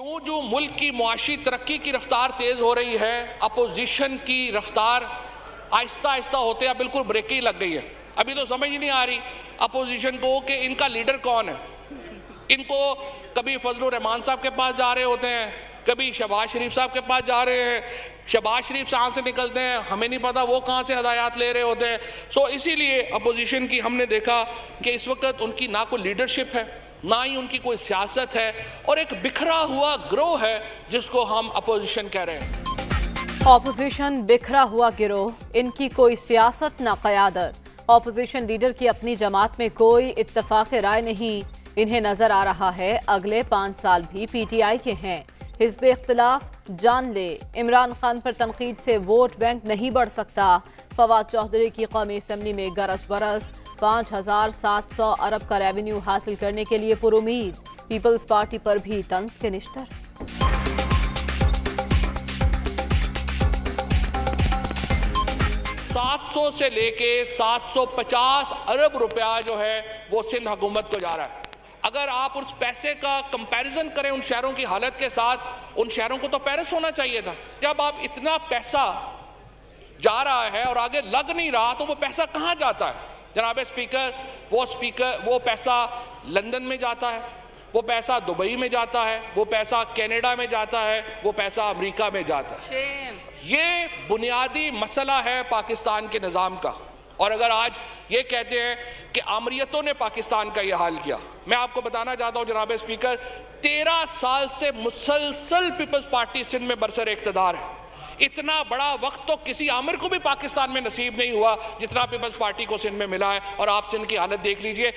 यूं जो मुल्क की मुआशी तरक्की की रफ्तार तेज हो रही है, अपोजिशन की रफ्तार आहिस्ता आहिस्ता होते हैं बिल्कुल ब्रेक ही लग गई है। अभी तो समझ ही नहीं आ रही अपोजिशन को कि इनका लीडर कौन है। इनको कभी फजलुर रहमान साहब के पास जा रहे होते हैं, कभी शहबाज शरीफ साहब के पास जा रहे हैं, शहबाज शरीफ कहाँ से निकलते हैं हमें नहीं पता, वो कहाँ से हदायत ले रहे होते हैं। सो इसीलिए अपोजिशन की हमने देखा कि इस वक्त उनकी ना कोई लीडरशिप है, ना ही उनकी कोई सियासत है, और एक बिखरा हुआ गिरोह है जिसको हम अपोजिशन कह रहे हैं। ऑपोजिशन बिखरा हुआ गिरोह, इनकी कोई सियासत ना क़यादत। ऑपोजिशन लीडर की अपनी जमात में कोई इत्तफाक राय नहीं। इन्हें नजर आ रहा है अगले 5 साल भी PTI के हैं। हिज़्ब इख्तिलाफ जान ले, इमरान खान पर तनकीद से वोट बैंक नहीं बढ़ सकता। फवाद चौधरी की कौमी असम्बली में गरज बरस, 5,700 अरब का रेवेन्यू हासिल करने के लिए पुरुमीद। पीपल्स पार्टी पर भी तंज के निश्तर। $700 से लेके 750 अरब रुपया जो है वो सिंध हुकूमत को जा रहा है। अगर आप उस पैसे का कंपैरिजन करें उन शहरों की हालत के साथ, उन शहरों को तो पेरिस होना चाहिए था। जब आप इतना पैसा जा रहा है और आगे लग नहीं रहा तो वो पैसा कहाँ जाता है जनाब स्पीकर? वो पैसा लंदन में जाता है, वो पैसा दुबई में जाता है, वो पैसा कनाडा में जाता है, वो पैसा अमेरिका में जाता है। ये बुनियादी मसला है पाकिस्तान के निज़ाम का। और अगर आज ये कहते हैं कि आमरीतों ने पाकिस्तान का ये हाल किया, मैं आपको बताना चाहता हूँ जनाब स्पीकर, 13 साल से मुसलसल पीपल्स पार्टी सिंध में बरसर इक़्तिदार है। इतना बड़ा वक्त तो किसी आमिर को भी पाकिस्तान में नसीब नहीं हुआ जितना पीपल्स पार्टी को सिंध में मिला है। और आप सिंध की हालत देख लीजिए।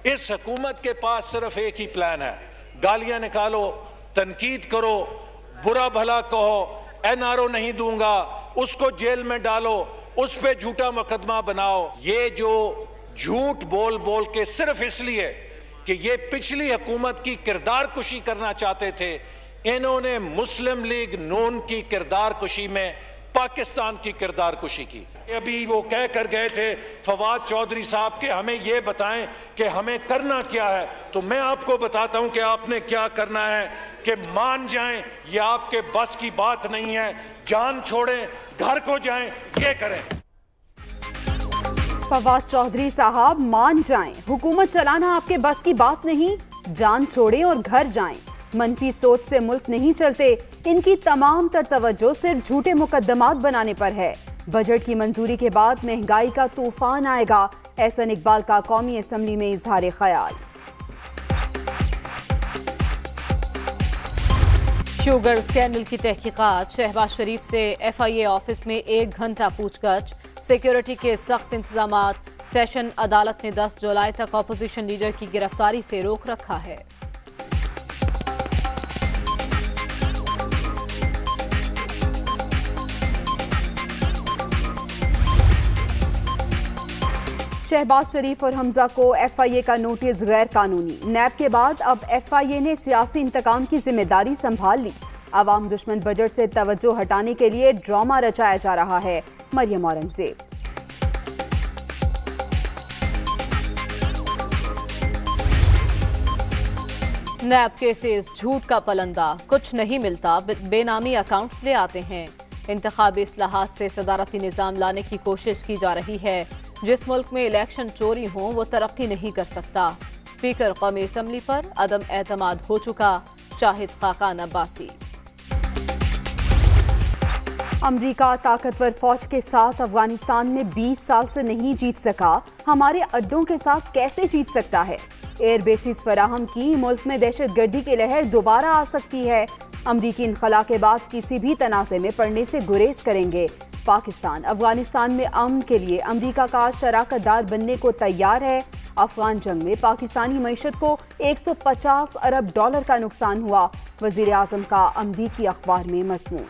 इस हुकूमत के पास सिर्फ एक ही प्लान है, गालियां निकालो, तनकीद करो, बुरा भला कहो, NRO नहीं दूंगा, उसको जेल में डालो, उस पे झूठा मुकदमा बनाओ। ये जो झूठ बोल बोल के सिर्फ इसलिए कि ये पिछली हुकूमत की किरदार कुशी करना चाहते थे, इन्होंने मुस्लिम लीग नून की किरदार कुशी में पाकिस्तान की किरदार कुशी की। अभी वो कह कर गए थे फवाद चौधरी साहब के हमें ये बताएं कि हमें करना क्या है। तो मैं आपको बताता हूं कि आपने क्या करना है कि मान जाएं, ये आपके बस की बात नहीं है, जान छोड़ें, घर को जाएं, ये करें। फवाद चौधरी साहब मान जाएं, हुकूमत चलाना आपके बस की बात नहीं, जान छोड़ें और घर जाएं। मनफी सोच से मुल्क नहीं चलते, इनकी तमाम तर तवज्जो सिर्फ झूठे मुकद्दमात बनाने पर है। बजट की मंजूरी के बाद महंगाई का तूफान आएगा, एहसन इकबाल का कौमी असम्बली में इजहार ख्याल। शुगर स्कैंडल की तहकीकात, शहबाज शरीफ से FIA ऑफिस में 1 घंटा पूछगछ, सिक्योरिटी के सख्त इंतजाम। सेशन अदालत ने 10 जुलाई तक अपोजिशन लीडर की गिरफ्तारी से रोक रखा है। शहबाज शरीफ और हमजा को FIA का नोटिस गैर कानूनी। नैब के बाद अब FIA ने सियासी इंतकाम की जिम्मेदारी संभाल ली। अवाम दुश्मन बजट से तवज्जो हटाने के लिए ड्रामा रचाया जा रहा है। मरियम औरंगजेब। नैब केसेस झूठ का पलंदा, कुछ नहीं मिलता, बेनामी अकाउंट्स ले आते हैं। इंतखाबी इस्लाहात से सदारती निज़ाम लाने की कोशिश की जा रही है। जिस मुल्क में इलेक्शन चोरी हो वो तरक्की नहीं कर सकता। स्पीकर कौमी असम्बली पर अदम एतमाद हो चुका, शाहिद खाकान अब्बासी। अमरीका ताकतवर फौज के साथ अफगानिस्तान में 20 साल से नहीं जीत सका, हमारे अड्डों के साथ कैसे जीत सकता है? एयर बेसिस फराहम की, मुल्क में दहशतगर्दी की लहर दोबारा आ सकती है। अमरीकी इनखला के बाद किसी भी तनाज़े में पड़ने से गुरेज करेंगे। पाकिस्तान अफगानिस्तान में अमन के लिए अमरीका का शराकतदार बनने को तैयार है। अफगान जंग में पाकिस्तानी मईशत को $150 अरब का नुकसान हुआ। वजीर आजम का अमरीकी अखबार में मज़मून।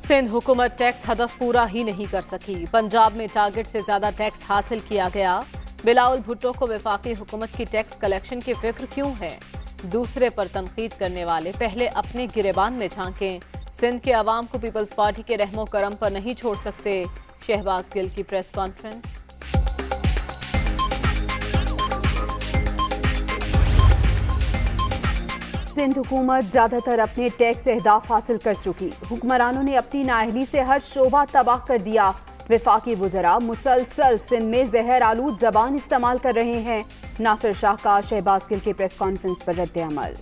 सिंध हुकूमत टैक्स हदफ पूरा ही नहीं कर सकी। पंजाब में टारगेट से ज्यादा टैक्स हासिल किया गया। बिलावल भुट्टो को वफाकी हुकूमत की टैक्स कलेक्शन की फिक्र क्यों है? दूसरे पर तनकीद करने वाले पहले अपने गिरेबान में झांकें। सिंध के अवाम को पीपल्स पार्टी के रहमो करम पर नहीं छोड़ सकते, शहबाज गिल की प्रेस कॉन्फ्रेंस। सिंध हुकूमत ज्यादातर अपने टैक्स अहदाफ हासिल कर चुकी। हुक्मरानों ने अपनी नाअहली से हर शोबा तबाह कर दिया। वफाकी वज़रा मुसलसल सिंध में जहर आलूद जबान इस्तेमाल कर रहे हैं। नासिर शाह का शहबाज गिल के प्रेस कॉन्फ्रेंस पर रद्द अमल।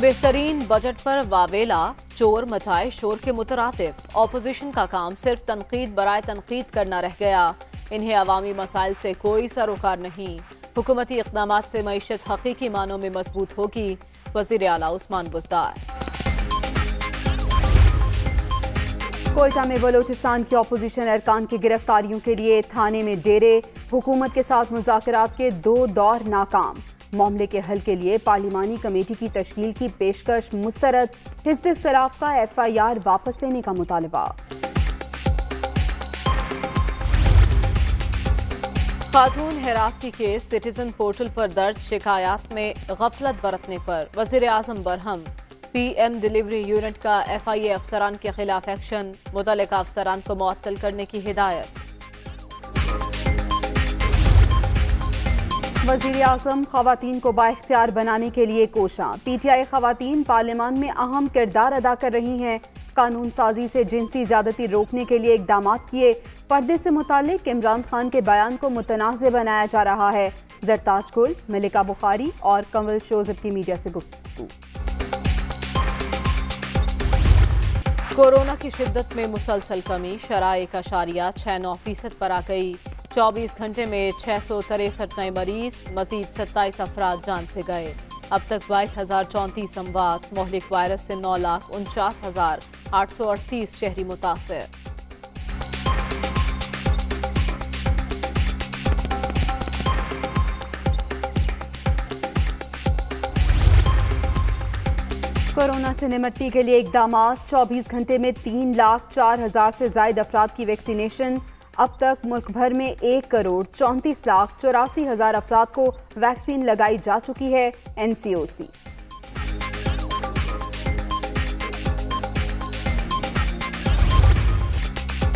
बेहतरीन बजट पर वावेला, चोर मचाए शोर के मुतरातिफ। ऑपोजिशन का काम सिर्फ तनकीद बराए तनकीद करना रह गया। इन्हें अवामी मसाइल से कोई सरोकार नहीं। हुकूमती इक़दामात से मईशत हकीकी मानों में मजबूत होगी, वज़ीर आला उस्मान बुज़दार। कोयटा में बलोचिस्तान की ऑपोजिशन अरकान की गिरफ्तारियों के लिए थाने में डेरे। हुकूमत के साथ मुज़ाकरात के 2 दौर नाकाम। मामले के हल के लिए पार्लिमानी कमेटी की तश्कील की पेशकश मुस्तरद। हिज़्ब इख्तिलाफ का FIR वापस लेने का मुतालबा। खातून हिरासती केस सिटीजन पोर्टल पर दर्ज शिकायत में गफलत बरतने पर वज़ीर आज़म बरहम। PM डिलीवरी यूनिट का FIA अफसरान के खिलाफ एक्शन, मुतल्लिका अफसरान को मुअत्तल करने की हिदायत। वज़ीर आज़म ख़वातीन को बाइख्तियार बनाने के लिए कोशां। PTI ख़वातीन पार्लियामान में अहम किरदार अदा कर रही हैं। कानून साजी से जिनसी ज़्यादती रोकने के लिए इक़दामात किए। पर्दे से मुतालिक इमरान खान के बयान को मुतनाज़ बनाया जा रहा है। जरताज गुल, मलिका बुखारी और कंवल शोज़ब की मीडिया से गुफ्तगू। कोरोना की शिद्दत में मुसलसल कमी, शराय 1.69% पर आ गई। 24 घंटे में 663 नए मरीज, मजीद 27 अफराद जान से गए। अब तक 22,034 अमवात। मोहलिक वायरस से 9,49,838 शहरी मुतासर। कोरोना से निपटने के लिए इक़दामात। 24 घंटे में 3,04,000 से ज़ायद अफराद की वैक्सीनेशन। अब तक मुल्क भर में 1,34,84,000 अफराद को वैक्सीन लगाई जा चुकी है। NCOC।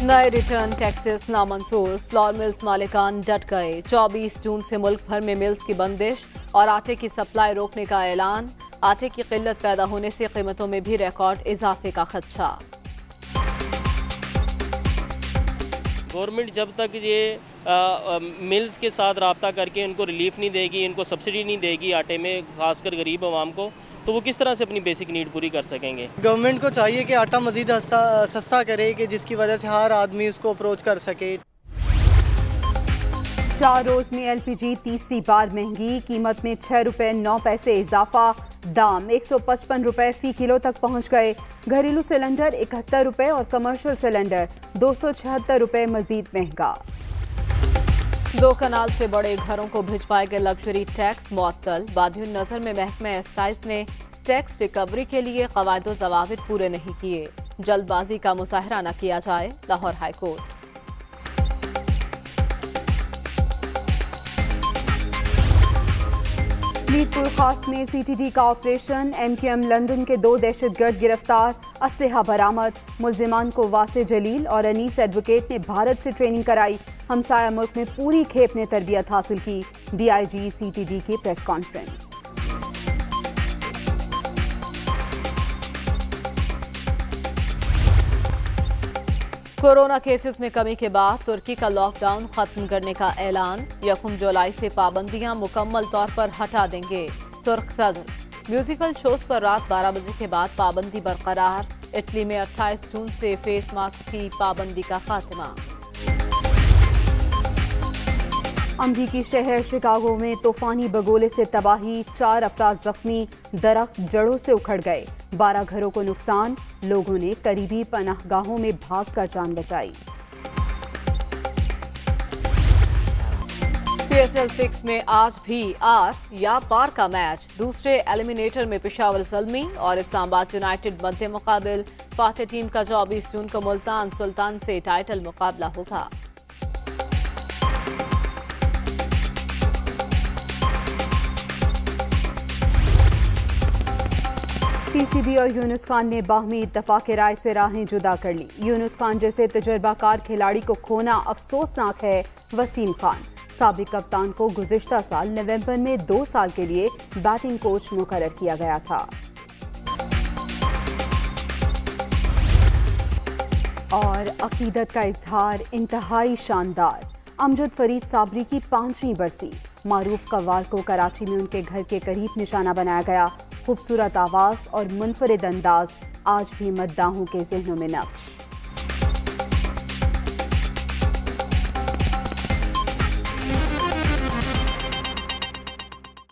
नए रिटर्न टैक्सेस नामंजूर, फ्लोर मिल्स मालिकान डट गए। 24 जून से मुल्क भर में मिल्स की बंदिश और आटे की सप्लाई रोकने का ऐलान। आटे की किल्लत पैदा होने से कीमतों में भी रिकॉर्ड इजाफे का खदशा। गवर्नमेंट जब तक ये मिल्स के साथ रब्ता करके इनको रिलीफ नहीं देगी, इनको सब्सिडी नहीं देगी आटे में, खासकर गरीब आवाम को, तो वो किस तरह से अपनी बेसिक नीड पूरी कर सकेंगे। गवर्नमेंट को चाहिए कि आटा मज़ीद सस्ता करे कि जिसकी वजह से हर आदमी उसको अप्रोच कर सके। 4 रोज़ में LPG तीसरी बार महंगी। कीमत में 6 रुपये 9 पैसे इजाफा। दाम 155 रुपये फ़ी किलो तक पहुंच गए। घरेलू सिलेंडर 71 रुपये और कमर्शियल सिलेंडर 276 रुपये मजीद महंगा। 2 कनाल से बड़े घरों को भिजवाए गए लग्जरी टैक्स मुअत्तल। बादियुन नजर में महकमा एक्साइज ने टैक्स रिकवरी के लिए क़वायद ज़वाबित पूरे नहीं किए। जल्दबाजी का मुजाहरा न किया जाए, लाहौर हाई कोर्ट। मीरपुर खास में CTD का ऑपरेशन। MKM लंदन के 2 दहशतगर्द गिरफ्तार। असलहा बरामद। मुल्जिमान को वासे जलील और अनीस एडवोकेट ने भारत से ट्रेनिंग कराई। हमसाया मुल्क में पूरी खेप ने तरबियत हासिल की। DIG CTD की प्रेस कॉन्फ्रेंस। कोरोना केसेस में कमी के बाद तुर्की का लॉकडाउन खत्म करने का ऐलान। 1 जुलाई से पाबंदियां मुकम्मल तौर पर हटा देंगे तुर्क सदर। म्यूजिकल शोज पर रात 12 बजे के बाद पाबंदी बरकरार। इटली में 28 जून से फेस मास्क की पाबंदी का खात्मा। अमरीकी शहर शिकागो में तूफानी बगोले से तबाही। 4 अफराद जख्मी। दरख्त जड़ों से उखड़ गए। 12 घरों को नुकसान। लोगों ने करीबी पनाहगाहों में भागकर जान बचाई। PSL 6 में आज भी आर या पार का मैच। दूसरे एलिमिनेटर में पेशावर ज़ल्मी और इस्लामाबाद यूनाइटेड मध्य मुकाबिल। फातेह टीम का 24 जून को मुल्तान सुल्तान से टाइटल मुकाबला होगा। पीसीबी और यूनुस खान ने बाहमी इत्तफाक राय से राहें जुदा कर ली। यूनुस खान जैसे तजुर्बाकार खिलाड़ी को खोना अफसोसनाक है। वसीम खान साबिक कप्तान को गुज़िश्ता साल नवंबर में 2 साल के लिए बैटिंग कोच मुकर्रर किया गया था। और अकीदत का इजहार इंतहाई शानदार। अमजद फरीद साबरी की 5वीं बरसी। मारूफ कव्वाल को कराची में उनके घर के करीब निशाना बनाया गया। खूबसूरत आवाज़ और मुनफरिद अंदाज आज भी मद्दाहों के ज़हनों में नक्श।